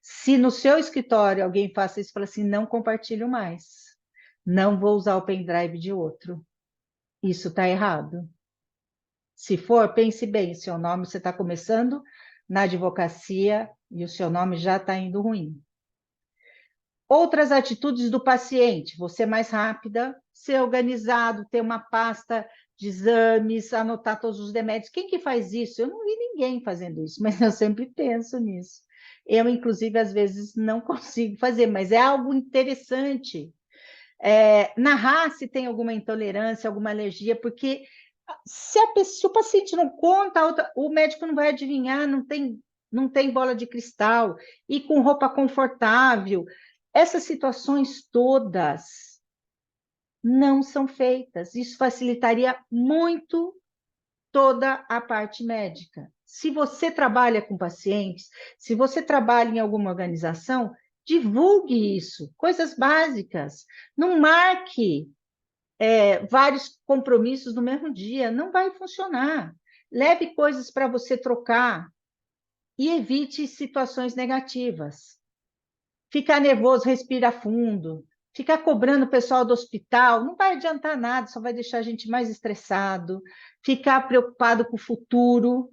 Se no seu escritório alguém faça isso, fala assim, não compartilho mais. Não vou usar o pendrive de outro. Isso está errado. Se for, pense bem, seu nome, você está começando na advocacia e o seu nome já está indo ruim. Outras atitudes do paciente, você mais rápida, ser organizado, ter uma pasta de exames, anotar todos os remédios. Quem que faz isso? Eu não vi ninguém fazendo isso, mas eu sempre penso nisso. Eu, inclusive, às vezes não consigo fazer, mas é algo interessante. Narrar se tem alguma intolerância, alguma alergia, porque se o paciente não conta, o médico não vai adivinhar, não tem bola de cristal, e com roupa confortável. Essas situações todas não são feitas. Isso facilitaria muito toda a parte médica. Se você trabalha com pacientes, se você trabalha em alguma organização, divulgue isso, coisas básicas. Não marque vários compromissos no mesmo dia, não vai funcionar. Leve coisas para você trocar e evite situações negativas. Ficar nervoso, respira fundo. Ficar cobrando o pessoal do hospital não vai adiantar nada, só vai deixar a gente mais estressado. Ficar preocupado com o futuro.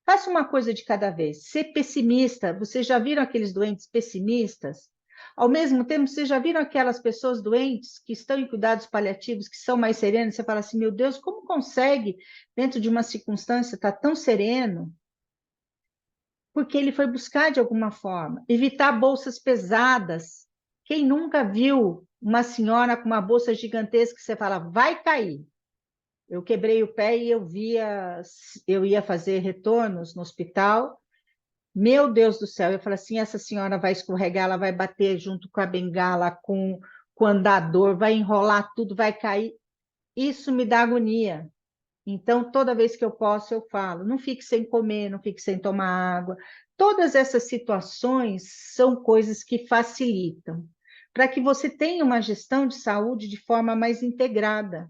Faça uma coisa de cada vez. Ser pessimista. Vocês já viram aqueles doentes pessimistas? Ao mesmo tempo, vocês já viram aquelas pessoas doentes que estão em cuidados paliativos, que são mais serenas? Você fala assim, meu Deus, como consegue, dentro de uma circunstância, estar tão sereno? Porque ele foi buscar de alguma forma. Evitar bolsas pesadas. Quem nunca viu uma senhora com uma bolsa gigantesca que você fala, vai cair? Eu quebrei o pé e eu ia fazer retornos no hospital. Meu Deus do céu, eu falei assim, essa senhora vai escorregar, ela vai bater junto com a bengala, com o andador, vai enrolar tudo, vai cair. Isso me dá agonia. Então, toda vez que eu posso, eu falo, não fique sem comer, não fique sem tomar água. Todas essas situações são coisas que facilitam para que você tenha uma gestão de saúde de forma mais integrada.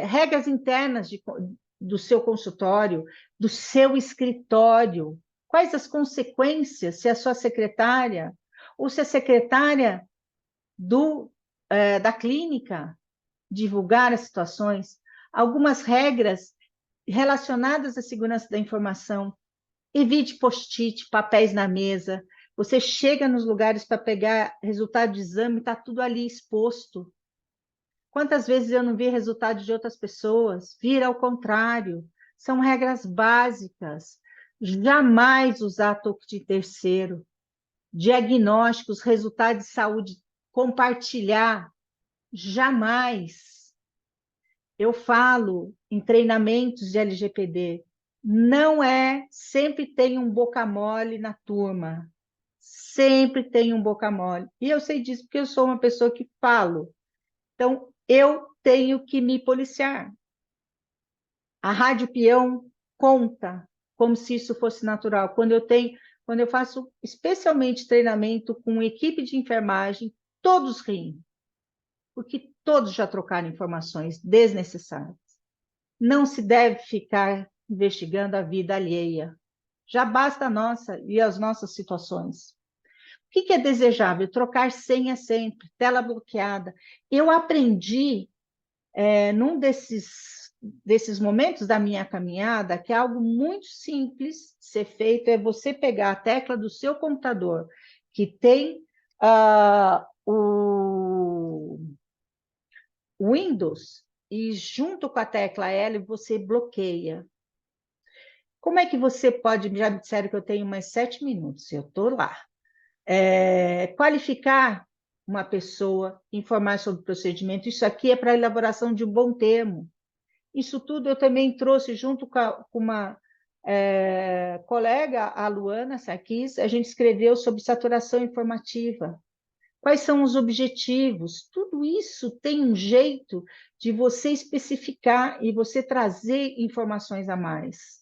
Regras internas do seu consultório, do seu escritório. Quais as consequências se a sua secretária ou se a secretária da clínica divulgar as situações? Algumas regras relacionadas à segurança da informação. Evite post-it, papéis na mesa. Você chega nos lugares para pegar resultado de exame, está tudo ali exposto. Quantas vezes eu não vi resultado de outras pessoas? Vira ao contrário. São regras básicas. Jamais usar toque de terceiro. Diagnósticos, resultados de saúde, compartilhar. Jamais. Eu falo em treinamentos de LGPD. Não é, sempre tem um boca mole na turma. Sempre tem um boca mole. E eu sei disso porque eu sou uma pessoa que falo. Então, eu tenho que me policiar. A rádio peão conta como se isso fosse natural. Quando eu faço especialmente treinamento com equipe de enfermagem, todos riem, porque todos já trocaram informações desnecessárias. Não se deve ficar investigando a vida alheia. Já basta a nossa e as nossas situações. O que é desejável? Trocar senha sempre, tela bloqueada. Eu aprendi num desses momentos da minha caminhada, que é algo muito simples de ser feito, é você pegar a tecla do seu computador, que tem o Windows, e junto com a tecla L você bloqueia. Como é que você pode, já me disseram que eu tenho mais 7 minutos, eu estou lá. Qualificar uma pessoa, informar sobre o procedimento, isso aqui é para a elaboração de um bom termo. Isso tudo eu também trouxe junto com uma colega, a Luana Sarkis, a gente escreveu sobre saturação informativa. Quais são os objetivos? Tudo isso tem um jeito de você especificar e você trazer informações a mais.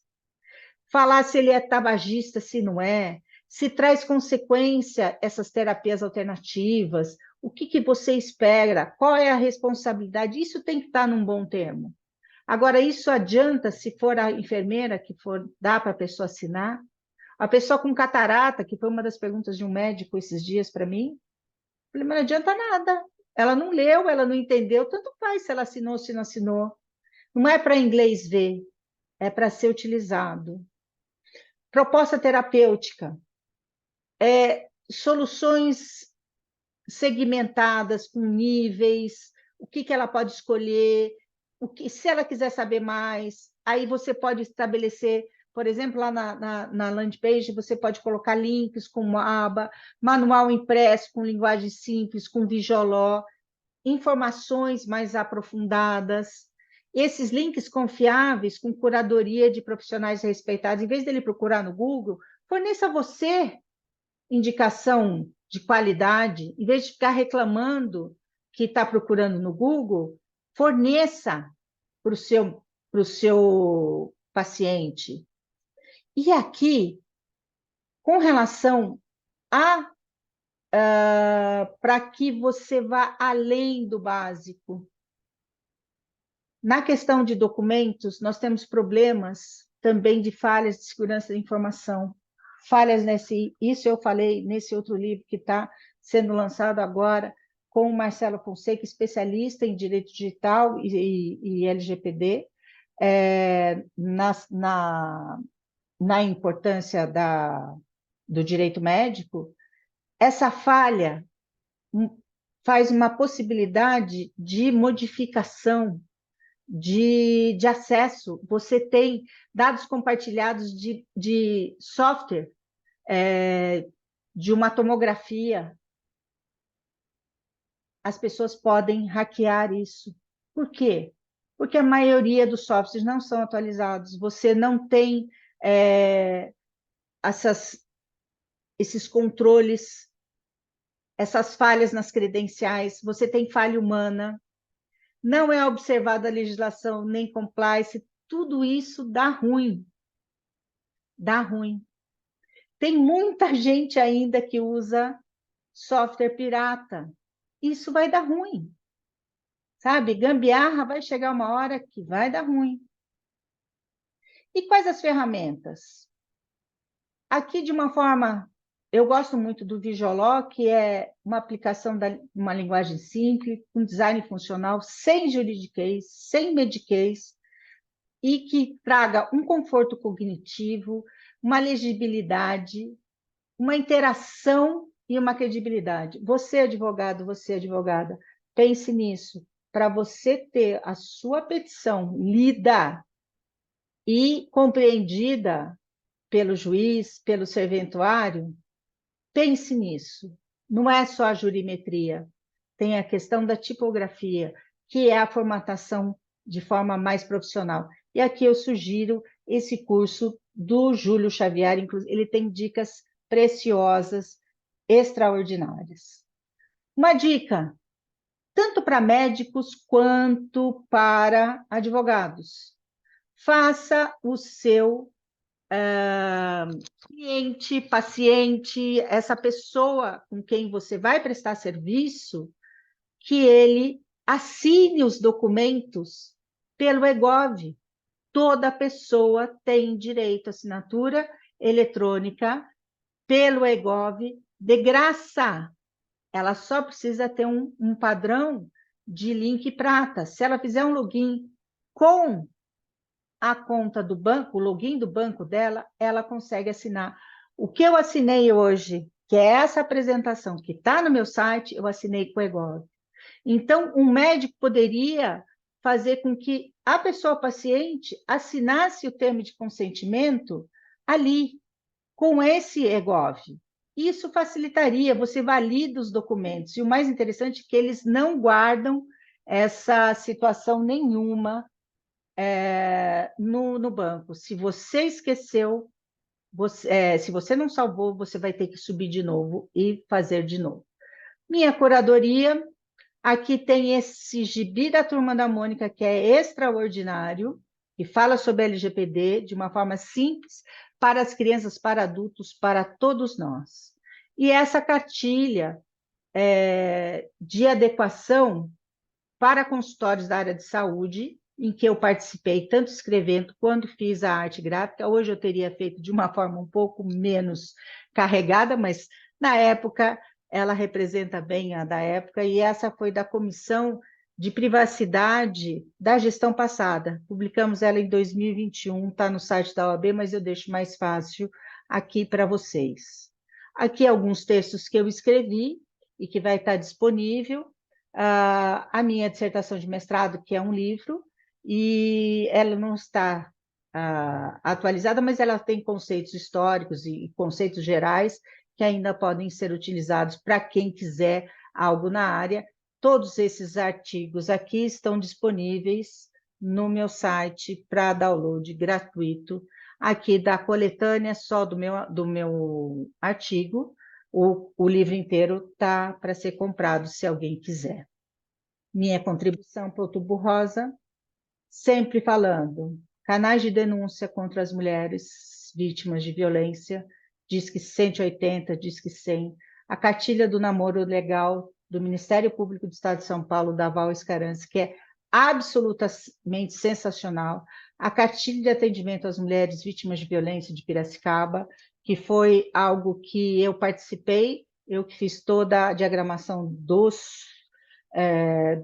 Falar se ele é tabagista, se não é, se traz consequência essas terapias alternativas, o que você espera, qual é a responsabilidade, isso tem que estar num bom termo. Agora, isso adianta se for a enfermeira que for dar para a pessoa assinar? A pessoa com catarata, que foi uma das perguntas de um médico esses dias para mim, falei, mas não adianta nada. Ela não leu, ela não entendeu, tanto faz se ela assinou ou se não assinou. Não é para inglês ver, é para ser utilizado. Proposta terapêutica, soluções segmentadas com níveis, o que ela pode escolher, se ela quiser saber mais, aí você pode estabelecer, por exemplo, lá na landing page, você pode colocar links com uma aba, manual impresso com linguagem simples, com Visualó, informações mais aprofundadas, esses links confiáveis com curadoria de profissionais respeitados, em vez dele procurar no Google, forneça você indicação de qualidade, em vez de ficar reclamando que está procurando no Google, forneça para o seu paciente. E aqui, com relação a para que você vá além do básico. Na questão de documentos, nós temos problemas também de falhas de segurança da informação. Falhas isso eu falei nesse outro livro que está sendo lançado agora com o Marcelo Fonseca, especialista em direito digital e LGPD, na importância do direito médico. Essa falha faz uma possibilidade de modificação de acesso. Você tem dados compartilhados de software, de uma tomografia. As pessoas podem hackear isso. Por quê? Porque a maioria dos softwares não são atualizados. Você não tem esses controles, essas falhas nas credenciais. Você tem falha humana. Não é observada a legislação nem compliance. Tudo isso dá ruim. Dá ruim. Tem muita gente ainda que usa software pirata. Isso vai dar ruim. Sabe? Gambiarra vai chegar uma hora que vai dar ruim. E quais as ferramentas? Aqui, de uma forma, eu gosto muito do Visualó, que é uma aplicação de uma linguagem simples, um design funcional, sem juridiquês, sem mediquês, e que traga um conforto cognitivo, uma legibilidade, uma interação e uma credibilidade. Você, advogada, pense nisso. Para você ter a sua petição lida e compreendida pelo juiz, pelo serventuário, pense nisso. Não é só a jurimetria, tem a questão da tipografia, que é a formatação de forma mais profissional. E aqui eu sugiro esse curso do Júlio Xavier, inclusive, ele tem dicas preciosas, extraordinárias. Uma dica, tanto para médicos quanto para advogados. Faça o seu cliente, paciente, essa pessoa com quem você vai prestar serviço, que ele assine os documentos pelo EGOV. Toda pessoa tem direito à assinatura eletrônica pelo EGOV de graça. Ela só precisa ter um padrão de link prata. Se ela fizer um login com a conta do banco, o login do banco dela, ela consegue assinar. O que eu assinei hoje, que é essa apresentação que está no meu site, eu assinei com o EGOV. Então, um médico poderia fazer com que a pessoa paciente assinasse o termo de consentimento ali, com esse EGOV. Isso facilitaria, você valida os documentos. E o mais interessante é que eles não guardam essa situação nenhuma no banco. Se você esqueceu, se você não salvou, você vai ter que subir de novo e fazer de novo. Minha curadoria, aqui tem esse gibi da Turma da Mônica, que é extraordinário, que fala sobre LGPD de uma forma simples, para as crianças, para adultos, para todos nós. E essa cartilha de adequação para consultórios da área de saúde, em que eu participei tanto escrevendo quanto fiz a arte gráfica. Hoje eu teria feito de uma forma um pouco menos carregada, mas na época ela representa bem a da época, e essa foi da Comissão de Privacidade da gestão passada. Publicamos ela em 2021, está no site da OAB, mas eu deixo mais fácil aqui para vocês. Aqui alguns textos que eu escrevi e que vai estar disponível. A minha dissertação de mestrado, que é um livro, e ela não está atualizada, mas ela tem conceitos históricos e conceitos gerais que ainda podem ser utilizados para quem quiser algo na área. Todos esses artigos aqui estão disponíveis no meu site para download gratuito, aqui da coletânea só do meu artigo. O livro inteiro está para ser comprado, se alguém quiser. Minha contribuição para o Outubro Rosa, sempre falando, canais de denúncia contra as mulheres vítimas de violência, Disque 180, Disque 100, a cartilha do namoro legal do Ministério Público do Estado de São Paulo, da Val Escarance, que é absolutamente sensacional, a cartilha de atendimento às mulheres vítimas de violência de Piracicaba, que foi algo que eu participei eu que fiz toda a diagramação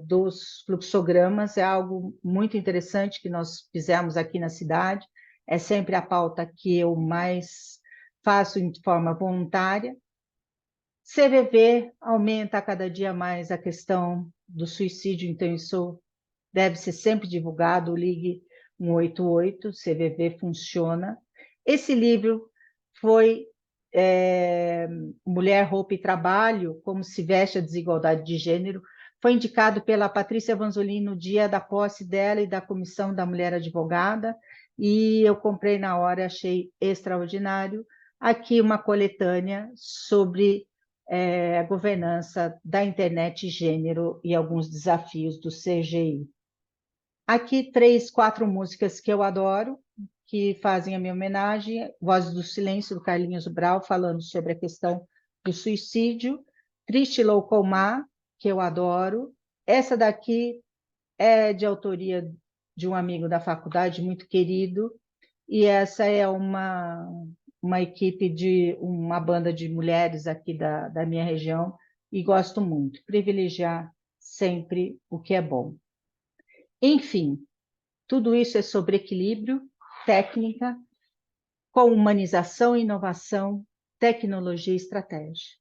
dos fluxogramas, é algo muito interessante que nós fizemos aqui na cidade, é sempre a pauta que eu mais faço de forma voluntária. CVV aumenta a cada dia mais a questão do suicídio, então isso deve ser sempre divulgado, ligue 188, CVV funciona. Esse livro foi Mulher, Roupa e Trabalho, Como se veste a desigualdade de gênero, foi indicado pela Patrícia Vanzolin no dia da posse dela e da Comissão da Mulher Advogada, e eu comprei na hora, achei extraordinário. Aqui uma coletânea sobre a governança da internet e gênero e alguns desafios do CGI. Aqui, 4 músicas que eu adoro, que fazem a minha homenagem. Voz do Silêncio, do Carlinhos Brau, falando sobre a questão do suicídio. Triste Loucomar, que eu adoro. Essa daqui é de autoria de um amigo da faculdade, muito querido, e essa é uma equipe de uma banda de mulheres aqui da minha região, e gosto muito. Privilegiar sempre o que é bom. Enfim, tudo isso é sobre equilíbrio, técnica, com humanização, inovação, tecnologia e estratégia.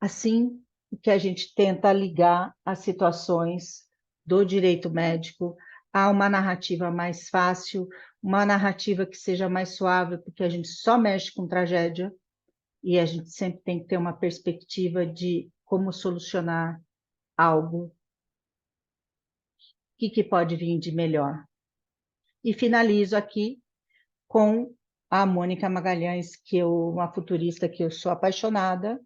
Assim que a gente tenta ligar as situações do direito médico a uma narrativa mais fácil, uma narrativa que seja mais suave, porque a gente só mexe com tragédia e a gente sempre tem que ter uma perspectiva de como solucionar algo, o que pode vir de melhor. E finalizo aqui com a Mônica Magalhães, uma futurista que eu sou apaixonada.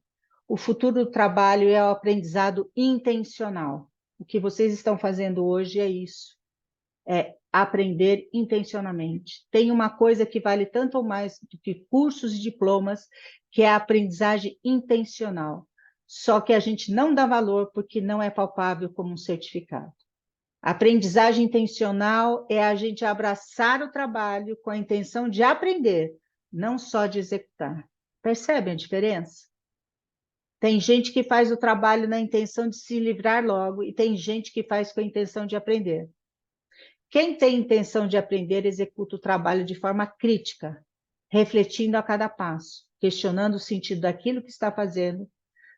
O futuro do trabalho é o aprendizado intencional. O que vocês estão fazendo hoje é isso, é aprender intencionalmente. Tem uma coisa que vale tanto ou mais do que cursos e diplomas, que é a aprendizagem intencional. Só que a gente não dá valor porque não é palpável como um certificado. A aprendizagem intencional é a gente abraçar o trabalho com a intenção de aprender, não só de executar. Percebem a diferença? Tem gente que faz o trabalho na intenção de se livrar logo e tem gente que faz com a intenção de aprender. Quem tem intenção de aprender executa o trabalho de forma crítica, refletindo a cada passo, questionando o sentido daquilo que está fazendo,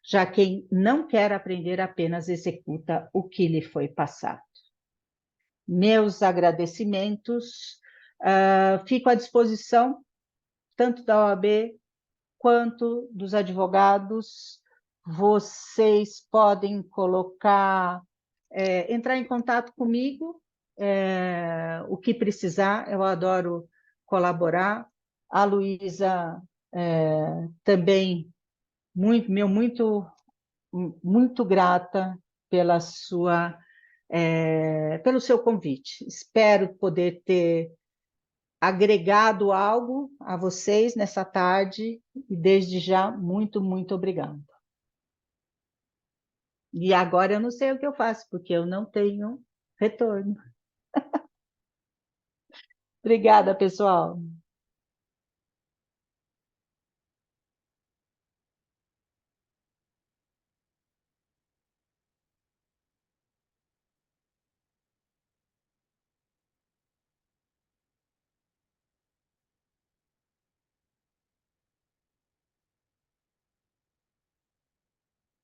já quem não quer aprender apenas executa o que lhe foi passado. Meus agradecimentos, fico à disposição, tanto da OAB quanto dos advogados. Vocês podem entrar em contato comigo, o que precisar, eu adoro colaborar. A Luísa também, muito grata pelo seu convite. Espero poder ter agregado algo a vocês nessa tarde e desde já muito obrigada. E agora eu não sei o que eu faço, porque eu não tenho retorno. Obrigada, pessoal.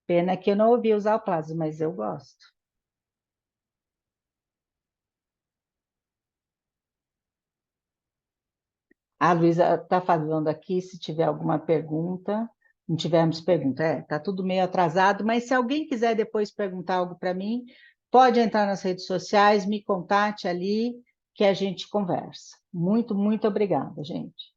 Pena que eu não ouvi usar o plasma, mas eu gosto. A Luísa está falando aqui, se tiver alguma pergunta. Não tivemos pergunta. Está tudo meio atrasado, mas se alguém quiser depois perguntar algo para mim, pode entrar nas redes sociais, me contate ali, que a gente conversa. Muito obrigada, gente.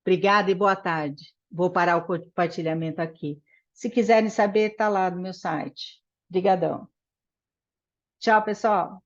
Obrigada e boa tarde. Vou parar o compartilhamento aqui. Se quiserem saber, está lá no meu site. Obrigadão. Tchau, pessoal.